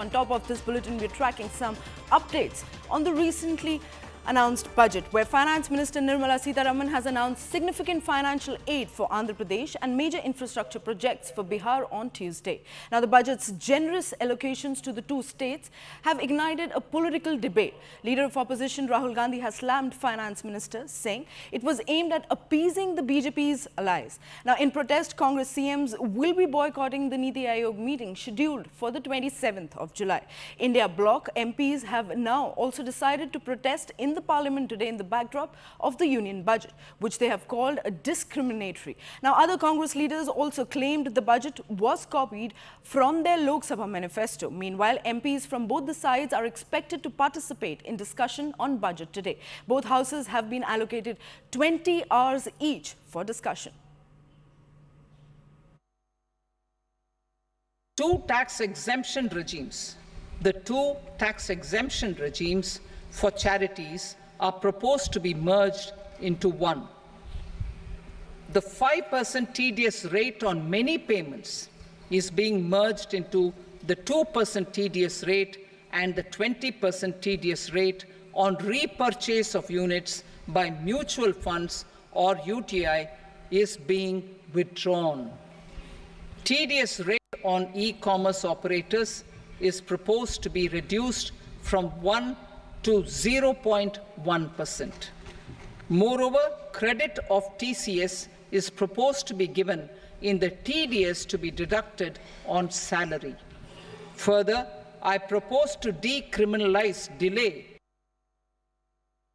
On top of this bulletin, we're tracking some updates on the recently announced budget, where Finance Minister Nirmala Sitharaman has announced significant financial aid for Andhra Pradesh and major infrastructure projects for Bihar on Tuesday. Now, the budget's generous allocations to the two states have ignited a political debate. Leader of opposition Rahul Gandhi has slammed Finance Minister, saying it was aimed at appeasing the BJP's allies. Now, in protest, Congress CMs will be boycotting the Niti Aayog meeting scheduled for the 27th of July. India Bloc MPs have now also decided to protest in the parliament today in the backdrop of the union budget, which they have called a discriminatory. Now, other Congress leaders also claimed the budget was copied from their Lok Sabha manifesto. Meanwhile, MPs from both the sides are expected to participate in discussion on budget today. Both houses have been allocated 20 hours each for discussion. Two tax exemption regimes. The two tax exemption regimes for charities are proposed to be merged into one. The 5% TDS rate on many payments is being merged into the 2% TDS rate, and the 20% TDS rate on repurchase of units by mutual funds or UTI is being withdrawn. TDS rate on e-commerce operators is proposed to be reduced from 1 to 0.1%. Moreover, credit of TCS is proposed to be given in the TDS to be deducted on salary. Further, I propose to decriminalize delay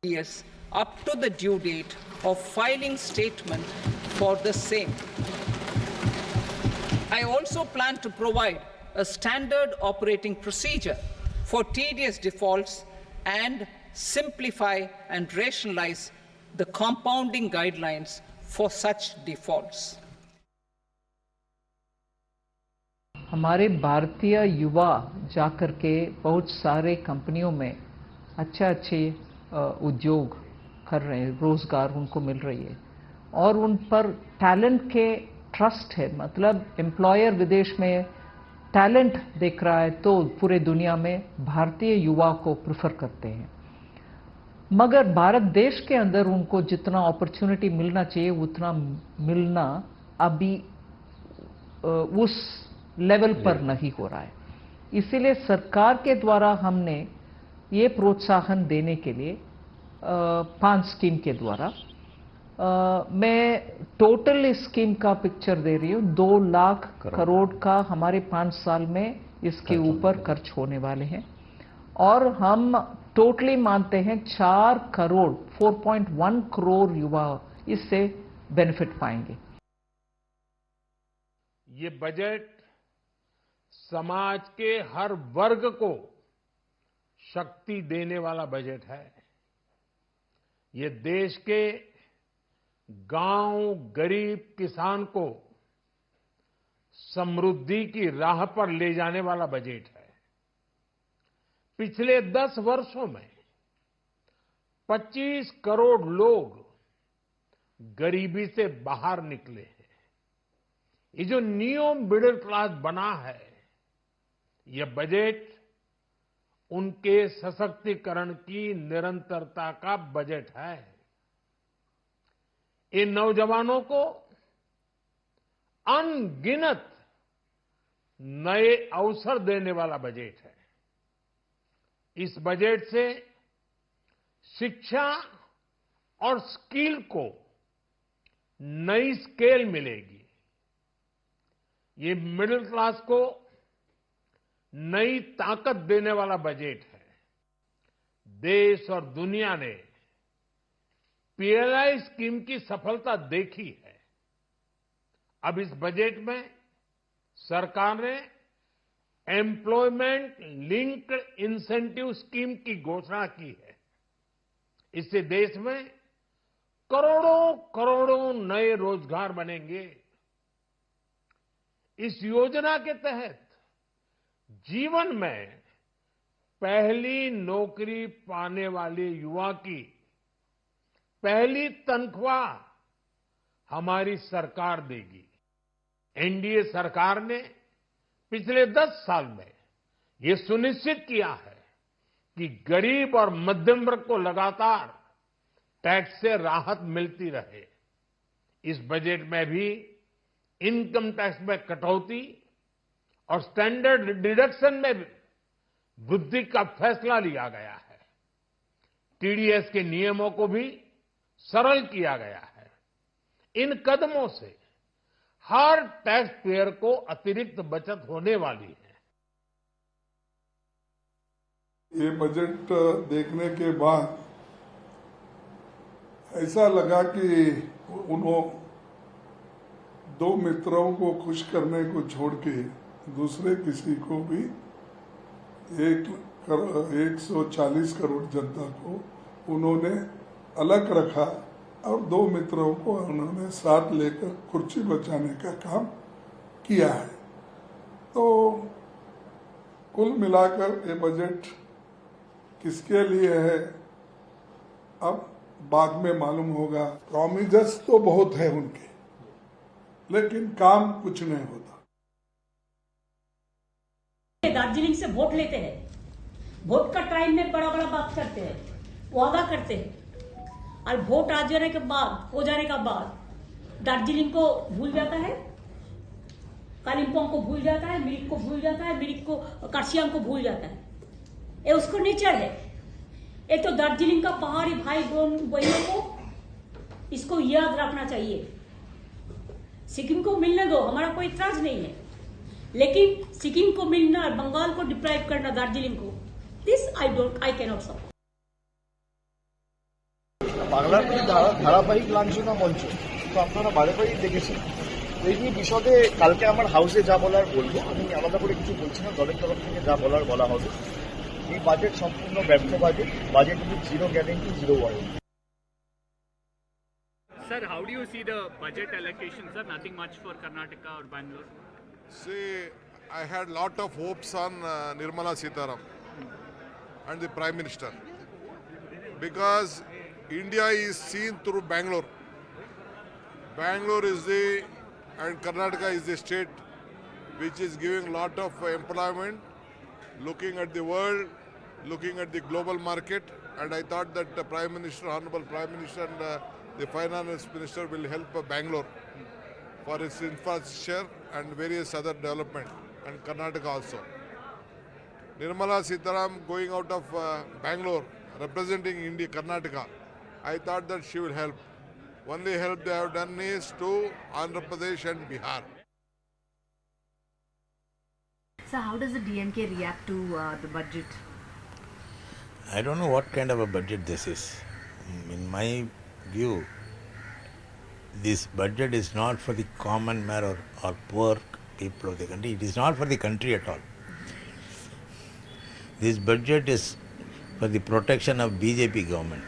TDS up to the due date of filing statement for the same. I also plan to provide a standard operating procedure for TDS defaults and simplify and rationalize the compounding guidelines for such defaults. हमारे भारतीय युवा जाकर के बहुत सारे कंपनियों में अच्छे उद्योग कर रहे हैं, रोजगार उनको मिल रही है और उन पर टैलेंट के ट्रस्ट है। मतलब एम्प्लॉयर विदेश में टैलेंट देख रहा है तो पूरे दुनिया में भारतीय युवा को प्रेफर करते हैं, मगर भारत देश के अंदर उनको जितना अपॉर्चुनिटी मिलना चाहिए उतना मिलना अभी उस लेवल पर नहीं हो रहा है। इसीलिए सरकार के द्वारा हमने ये प्रोत्साहन देने के लिए 5 स्कीम के द्वारा मैं टोटल इस स्कीम का पिक्चर दे रही हूँ। 2 लाख करोड़ का हमारे 5 साल में इसके ऊपर खर्च होने वाले हैं और हम टोटली मानते हैं 4 करोड़ 4.1 करोड़ युवा इससे बेनिफिट पाएंगे। ये बजट समाज के हर वर्ग को शक्ति देने वाला बजट है। ये देश के गांव गरीब किसान को समृद्धि की राह पर ले जाने वाला बजट है। पिछले 10 वर्षों में 25 करोड़ लोग गरीबी से बाहर निकले हैं। ये जो न्यू मिडिल क्लास बना है, ये बजट उनके सशक्तिकरण की निरंतरता का बजट है। इन नौजवानों को अनगिनत नए अवसर देने वाला बजट है। इस बजट से शिक्षा और स्किल को नई स्केल मिलेगी। ये मिडिल क्लास को नई ताकत देने वाला बजट है। देश और दुनिया ने पीएलआई स्कीम की सफलता देखी है। अब इस बजट में सरकार ने एम्प्लॉयमेंट लिंक्ड इंसेंटिव स्कीम की घोषणा की है। इससे देश में करोड़ों करोड़ों नए रोजगार बनेंगे। इस योजना के तहत जीवन में पहली नौकरी पाने वाले युवा की पहली तनख्वाह हमारी सरकार देगी। एनडीए सरकार ने पिछले 10 साल में ये सुनिश्चित किया है कि गरीब और मध्यम वर्ग को लगातार टैक्स से राहत मिलती रहे। इस बजट में भी इनकम टैक्स में कटौती और स्टैंडर्ड डिडक्शन में भी वृद्धि का फैसला लिया गया है। टीडीएस के नियमों को भी सरल किया गया है। इन कदमों से हर टैक्स पेयर को अतिरिक्त बचत होने वाली है। ये बजट देखने के बाद ऐसा लगा कि उन्होंने दो मित्रों को खुश करने को छोड़ के दूसरे किसी को भी 140 करोड़ जनता को उन्होंने अलग रखा और दो मित्रों को उन्होंने साथ लेकर कुर्सी बचाने का काम किया है। तो कुल मिलाकर ये बजट किसके लिए है अब बाद में मालूम होगा। प्रॉमिसेस तो बहुत है उनके, लेकिन काम कुछ नहीं होता। दार्जिलिंग से वोट लेते हैं, वोट का टाइम में बड़ा बड़ा बात करते हैं, वादा करते हैं, और वोट आ जाने के बाद हो जाने का बाद दार्जिलिंग को भूल जाता है, कालिम्पोंग को भूल जाता है, मिरिक को भूल जाता है, मिरिक को कार्शियांग को भूल जाता है। ये उसको नेचर है। एक तो दार्जिलिंग का पहाड़ी भाई बहनों को इसको याद रखना चाहिए। सिक्किम को मिलने दो, हमारा कोई इतराज नहीं है, लेकिन सिक्किम को मिलना और बंगाल को डिप्राइव करना दार्जिलिंग को, दिस आई कैनॉट सपोर्ट। বাংলার ধারাবাহিক লাঞ্ছনা মঞ্চ তো আপনারা বারে বারেই দেখেছেন। এই নিয়ে বিশদে কালকে আমার হাউসে যা বলার বলবো, আমি আলাদা করে কিছু বলছি না, দলের তরফ থেকে যা বলার বলা হবে। এই বাজেট সম্পূর্ণ ব্যর্থ budget, budget with zero guarantee, zero warranty. Sir, how do you see the budget allocation, sir? Nothing much for Karnataka or Bangalore? See, I had lot of hopes on Nirmala Sitaraman and the Prime Minister, because India is seen through Bangalore. Bangalore is and Karnataka is the state which is giving lot of employment, looking at the world, looking at the global market, and I thought that the Prime Minister, Honorable Prime Minister and the Finance Minister will help Bangalore for its infrastructure and various other development, and Karnataka also. Nirmala Sitaraman going out of Bangalore, representing India, Karnataka, I thought that she will help. Only help they have done is to Andhra Pradesh and Bihar. So how does the DMK react to the budget? I don't know what kind of a budget this is. In my view, this budget is not for the common man or poor people of the country. It is not for the country at all. This budget is for the protection of BJP government.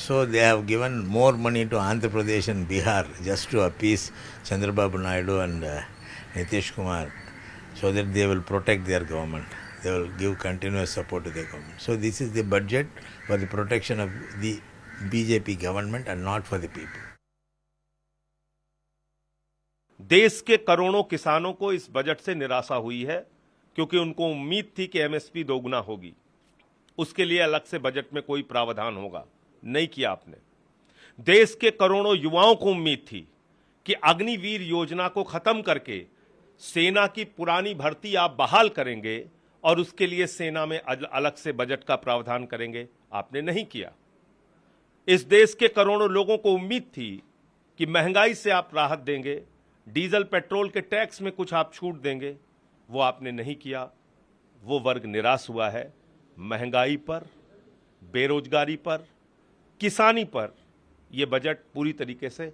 So they have given more money to Andhra Pradesh and Bihar just to appease Chandrababu Naidu and Nitish Kumar, so that they will protect their government. They will give continuous support to their government. So this is the budget for the protection of the BJP government and not for the people. देश के करोड़ों किसानों को इस budget से निराशा हुई है, क्योंकि उनको उम्मीद थी कि एमएसपी दोगुना होगी, उसके लिए अलग से बजट में कोई प्रावधान होगा, नहीं किया आपने। देश के करोड़ों युवाओं को उम्मीद थी कि अग्निवीर योजना को खत्म करके सेना की पुरानी भर्ती आप बहाल करेंगे और उसके लिए सेना में अलग से बजट का प्रावधान करेंगे, आपने नहीं किया। इस देश के करोड़ों लोगों को उम्मीद थी कि महंगाई से आप राहत देंगे, डीजल पेट्रोल के टैक्स में कुछ आप छूट देंगे, वो आपने नहीं किया। वो वर्ग निराश हुआ है। महंगाई पर, बेरोजगारी पर, किसानी पर यह बजट पूरी तरीके से